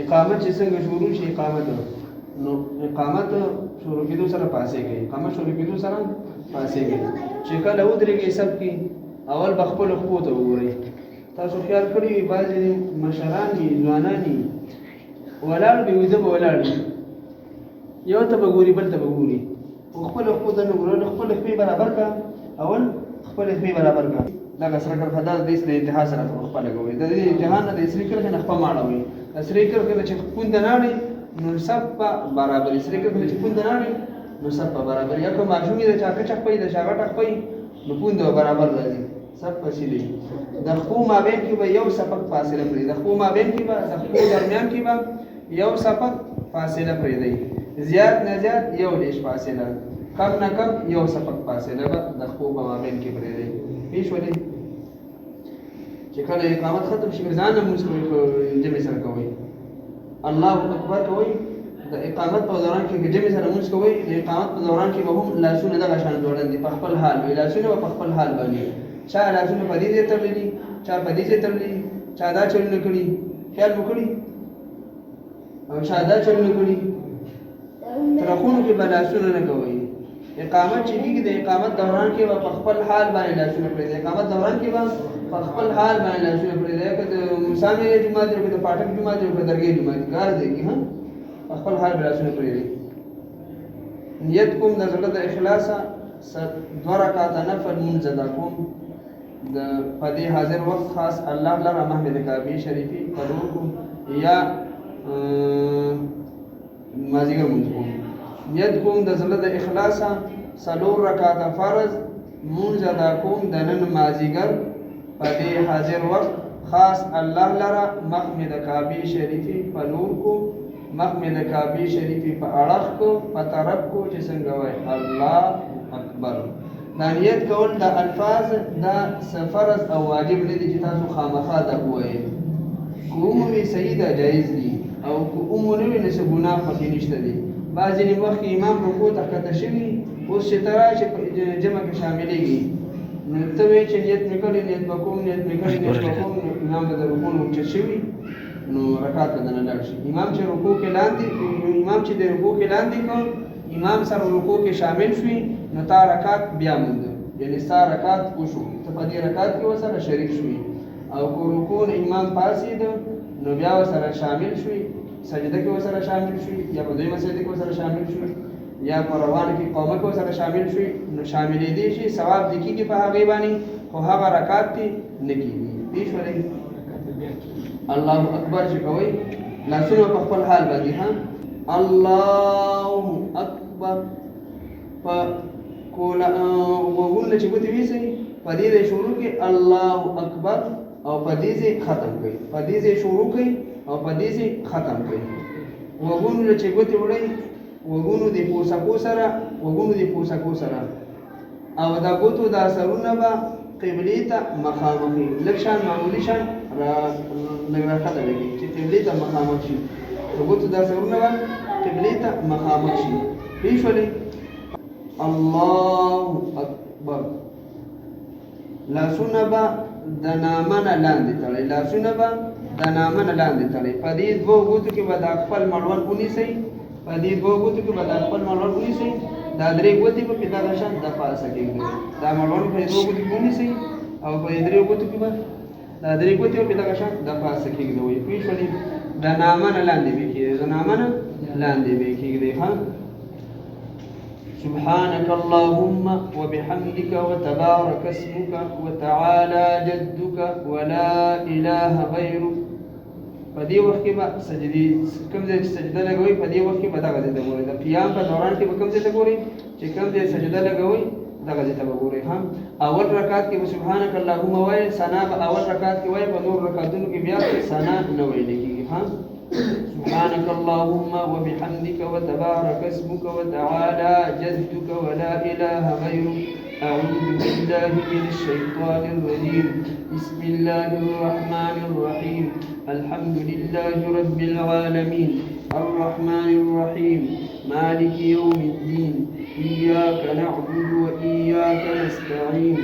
اقامت چې څنګه شروع شي اقامت نو اقامت شروع کېدو سره پاسې کوي اقامت شروع کېدو سره پاسې کوي چې کله ودرېږي سب کې اول بخپل خپو ته وګورئ تاسو خیال کړی وي بعضې مشران دي ځوانان دي ولاړ به ویده به ولاړ وي یو ته به ګوري بل ته به ګوري خپل خپو ته نه ګورئ خپل خپې برابر کا اول خپل خپې برابر کا دغه سره کړه خدا دې سره انتها سره خپل کوي د دې جهان د اسری کړه نه خپل ماړوي اسری کړه چې کوم د ناړي نو سب برابر اسری کړه چې کوم د ناړي نو سب برابر یا کوم ماشومې د چاکه چک پي د شاګه ټک پي نو پوند برابر راځي سب پسیلې د خو مابین کې به یو سپک فاصله پرې د خو مابین کې به د خو درمیان کې به یو سپک فاصله پرې دی زیات نه زیات یو دیش فاصله کم نه کم یو سپک فاصله به د خو مابین کې پرې دی پیش ولې چې کله اقامت ختم شي ځان موږ جمع سره کوي الله اکبر کوي د اقامت په دوران کې جمع سره موږ کوي د اقامت په دوران کې به هم لاسونه دغه شان جوړل دي په خپل حال وي لاسونه په خپل حال باندې چا لاسونه په دې ځای تړلي چا په دې ځای تړلي چا دا چلونه کړي خیال مو کړي او چا دا چلونه کړي ترخونو کې به لاسونه نه کوي اقامت چې کېږي د اقامت دوران کې به په خپل حال باندې لاسونه پرې دی اقامت دوران کې به په خپل حال باندې لاسونه پرې دی که د مسامرې جومات دی که د پاټک جومات دی که د درګۍ جومات دی کار دی کې هم په خپل حال به لاسونه پرې دی نیت کوم د زړه د اخلاصه 2 رکعاته نفل لمونځ ادا کوم د په دې حاضر وخت خاص الله لره محمد کعبې شریفي قدر کوم یا مازیګر لمونځ کوم نیت کوم د زړه د اخلاصه 4 رکعاته فرض لمونځ ادا کوم د نن مازیګر په دې حاضر وخت خاص الله لره محمد کعبې شریفي قدر کوم محمد کعبې شریفي په اړخ کو په طرف کو چې څنګه وای الله اکبر دا نیت کول د الفاظ دا فرض او واجب نه دي چې تاسو خامخا دا وایي کوم وی صحیح ده جایز دي او کوم نه وی نشه ګناه پکې نشته دي بعضې وخت امام رکوع ته کته شوي اوس چې ته راشې جمع کې شاملېږي نو ته وایې چې نیت مې کړی نیت به کوم نیت مې کړی نیت به کوم امام به د رکوع نه اوچت شوي نو رکعت به دنه لاړ شي امام چې رکوع کې لاندې امام چې د رکوع کې لاندې کړ امام سره رکوع کې شامل شوي نو تا رکعت بیا موند یعنی ستا رکعت وشو ته په دې رکعت کې ورسره شریک شوي او که رکوع نه امام پاسېد نو بیا ورسره شامل شوي سجده کې ورسره شامل شوي یا په دویمه سجده کې ورسره شامل شوي یا په روانه کې قومه کې ورسره شامل شوي نو شاملېدی شي ثواب د کېږي په هغې باندې خو هغه رکعت دې نه کېږي پوه شولئ الله اکبر چې کوئ لاسونه په خپل حال باندې ها الله اکبر په وګونه چې ګوتې ویسئ په دې ځای شروع کې الله اکبر او په دې ځای ختم کوي په دې ځای شروع کوي او په دې ځای ختم کوي وګونو چې ګوتې وړئ وګونو د پوسکو سره وګونو د پوسکو سره او دا ګوتو دا سرونه به قبلې ته مخامخ وي لږ شان معمولي شان لږ راښکته لګي چې قبلې ته مخامخ شي د ګوتو دا سرونه به قبلې ته مخامخ شي پوه شولې الله اکبر لاسونه به د نامه نه لاندې تړئ لاسونه به د نامه نه لاندې تړئ په دې 2 ګوتو کې به د خپل مړوند ونیسئ په دې 2 ګوتو کې به د خپل مړوند ونیسئ دا 3 ګوتې به په دغه شان د پاسه کېږدئ دا مړوند په 2 ګوتو کې ونیسئ او په 3 ګوتو کې به دا 3 ګوتې به په دغه شان د پاسه کېږدئ پوه شولې د نامه نه لاندې به کېږدئ د نامه نه لاندې به کېږدئ ښه سبحانك اللهم وبحمدك وتبارك اسمك وتعالى جدك ولا إله غيرك په دې وخت کې به سجدي کوم ځای چې سجده لګوئ په دې وخت کې به دغه ځای ته ګورئ د قیام په دوران کې به کوم ځای ته ګورئ چې کوم ځای سجده لګوئ دغه ځای ته به ګورئ هم اول رکعت کې به سبحانك اللهم وایئ ثنا به اول رکعت کې وایئ په نور رکعتونو کې بیا ثنا نه ویل کېږي هم سبحانك اللهم وبحمدك وتبارك اسمك وتعالى جدك ولا إله غيرك أعوذ بالله من الشيطان الرجيم بسم الله الرحمن الرحيم الحمد لله رب العالمين الرحمن الرحيم مالك يوم الدين إياك نعبد وإياك نستعين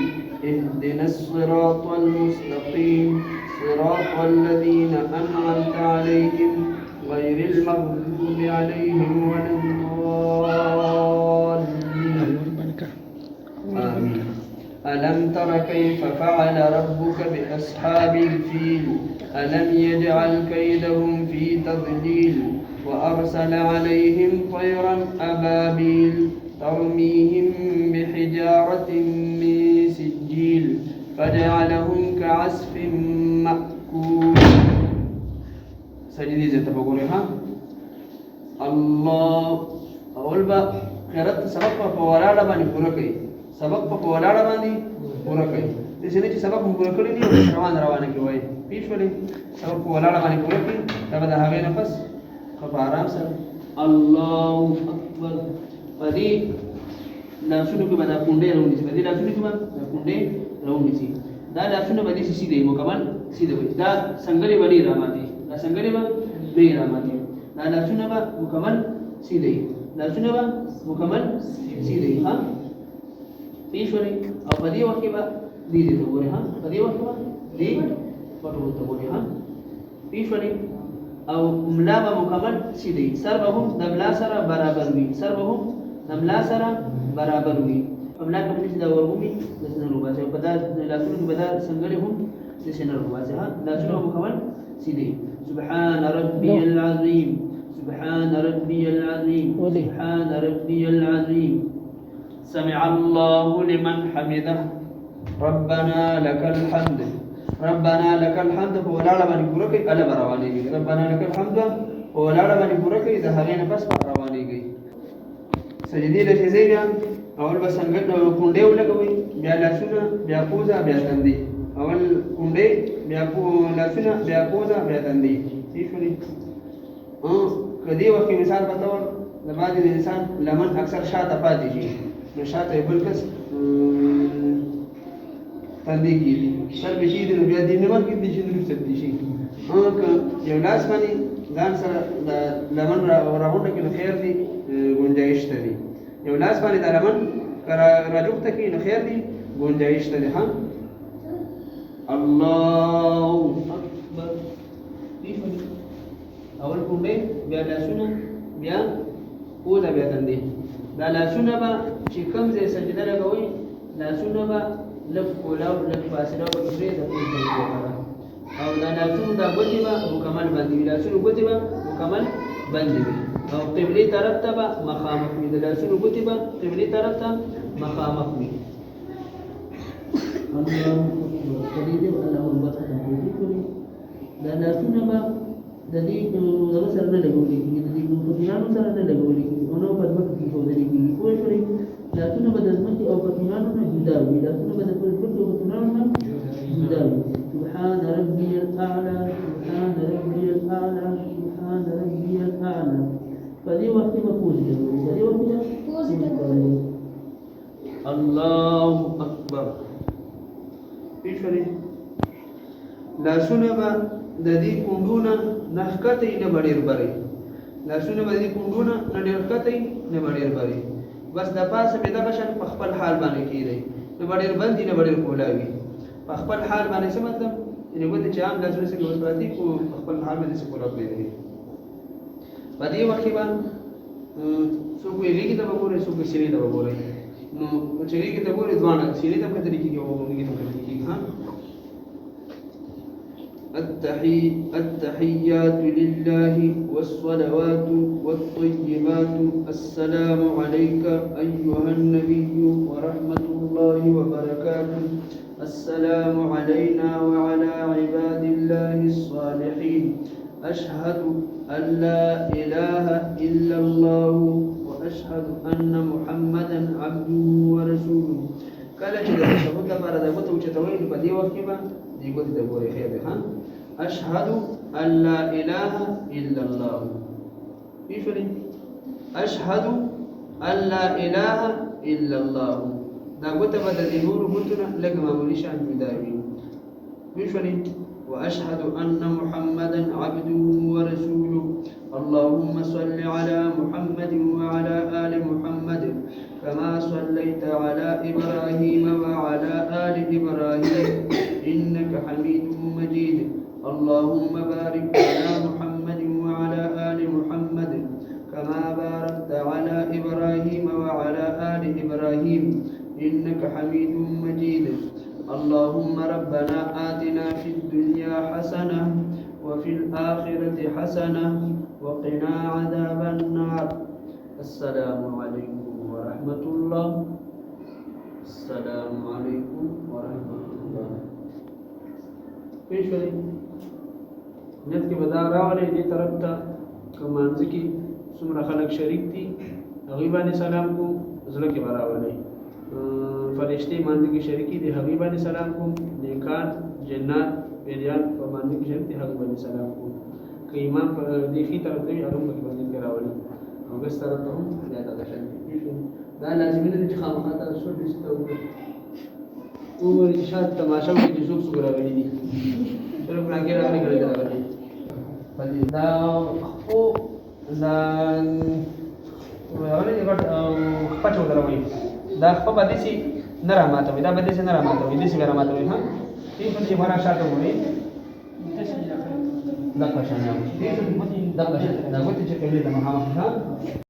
اهدنا الصراط المستقيم صراط الذين أنعمت عليهم غير المغضوب عليهم ولا الضالين آمين. ألم تر كيف فعل ربك بأصحاب الفيل ألم يجعل كيدهم في تضليل وأرسل عليهم طيرا أبابيل ترميهم بحجارة من سجيل فجعلهم كعصف مأكول. سجدي زي تبغونها الله أول با خيرت سبب فولا لباني بركي سبب فولا لباني بركي لسه چې سبب هم پوره کړی دی روانه کوي پیښولې سبب فولا لباني برکي دا به هغه نفس خو آرام سره الله اکبر پدې لاسونو کې باندې کونډې راوړي چې پدې لاسونو کې باندې کونډې راوړي چې دا لاسونو باندې سیده مکمل سیده وي دا څنګه باندې راماتي دا څنګه باندې راماتي دا لاسونو باندې مکمل سیده لاسونو باندې مکمل سیده ها پیښوري او پدې وخت کې باندې دې وګورئ ها پدې وخت باندې پټو ته وګورئ ها پیښوري او ملا به مکمل سیده سر به هم د ملا سره برابر وي سر به هم د ملا سره برابر وي ملا کوم چې دا ورغومي د سنن وباسه په دا لاسونو کې به دا څنګه هم د سنن وباسه ها لاسونو مکمل سیده سبحان ربي العظيم سبحان ربي العظيم سبحان ربي العظيم سمع الله لمن حمده ربنا لك الحمد ربنا لك الحمد فولا لمن بركي الا برواني ربنا لك الحمد فولا لمن بركي ده هغه بس رواني گئی سجدي له شي بیا اول بس څنګه کونډه ولګوي بیا لاسونه بیا پوزا بیا تندي اول کونډه بیا لاسونه بیا پوزا بیا تندي صحیح کدی وخت مثال بتاور د باندې انسان لمن اکثر شاته پاتې شي نو شاته بل کس تندي کیږي سر به شي د بیا دینه ورکې دي چې نور څه دي شي یو لاس باندې ځان سره د لمن راغونډه کې خیر دي گنجائش ته دي یو لاس باندې د لمن راجوخته کې نو خیر دي گنجائش ته دي ها الله اکبر اول کومه بیا لاسونه بیا پوزه بیا تندي دا لاسونه به چې کوم ځای سجده لګوي لاسونه به لږ کولاو لږ فاصله ورکړي د پوزې لپاره او دا لاسونه د ګوتې به مکمل باندې وي لاسونه ګوتې به مکمل باندې وي او قبلي طرف ته به مخامخ وي د لاسونو ګوتې به قبلي طرف ته مخامخ وي الله اکبر الله اکبر دا لاسونه به د دې دغه سره نه لګولې کېږي د دې پتیانو سره نه لګولې کېږي نو په ځمکه کې ښودلې کېږي پوه شوئ لاسونه به د ځمکې او پتیانو نه جدا وي لاسونه به د ځمکې او پتیانو نه جدا وي سبحان ربي الاعلى سبحان ربي الاعلى سبحان ربي الاعلى په دې وخت کې به پوزې کوي په دې وخت کې پوزې کوي الله اکبر پیښوري لاسونه به د دې کونډونه نحکته نه بډیر بری لاسونه به دې کونډونه نه ډیر کته نه بډیر بری بس د پاسه به دغه شان په خپل حال باندې کیږي نه بډیر باندې نه بډیر کولاوي په خپل حال باندې څه مطلب یعنی وته چې عام لاسونه څنګه وسپراتی کو په خپل حال باندې څه کولا کوي په دې وخت باندې څوک یې ته وګوري څوک سری ته وګوري نو چې یې ته وګوري ځوان سری ته په طریقې کې وګوري ته طریقې ها التحيات لله والصلوات والطيبات السلام عليك أيها النبي ورحمة الله وبركاته السلام علينا وعلى عباد الله الصالحين أشهد أن لا إله إلا الله وأشهد أن محمدا عبده ورسوله کله چې د تشهد لپاره د غوته اوچتوي په دې وخت کې به دې غوته د ګورې خیر ده ها اشهد ان لا اله الا الله پیښوري اشهد ان لا اله الا الله دا غوته به د نور غوتونه لکه معمولی شان جوړوي پیښوري واشهد ان محمدا عبده ورسوله اللهم صل على محمد وعلى ال محمد كما صليت على إبراهيم وعلى آل إبراهيم إنك حميد مجيد اللهم بارك على محمد وعلى إنك حميد مجيد. اللهم ربنا آتنا في الدنيا حسنة وفي الآخرة حسنة وقنا عذاب النار. السلام عليكم ورحمة الله. السلام عليكم ورحمة الله. پیش ولی نیت کې بدا راولې دې طرف ته کمانځ کې څومره خلک شریک دي هغوی باندې سلام کوم. زړه کې به راولئ فرشتې مانځ کې شریکي دي هغوی باندې سلام کوم. نیکان جنات پیریان په مانځ کې شریک دي هغوی باندې سلام کوم. که ایمان په دې ښي طرف ته وي هغه پکې باندې کې راولئ او ګس طرف ته هم بیا دغه شان دا لازمي نه دي چې خامخا تاسو ډېر ته وګورئ چې شاید تماشا وکړي چې څوک څوک راغلي دي. چلو پلانکې راغلي کړی دی راغلي دا خو دا راغلي دی خپه چې ودروئ دا خپه به داسې نه راماتوئ دا به داسې نه راماتوئ داسې به راماتوئ ها ټیک ده چې مرا شاته وګورئ دغه شان دغه شان دا ګوتې چې کوي د مخامخ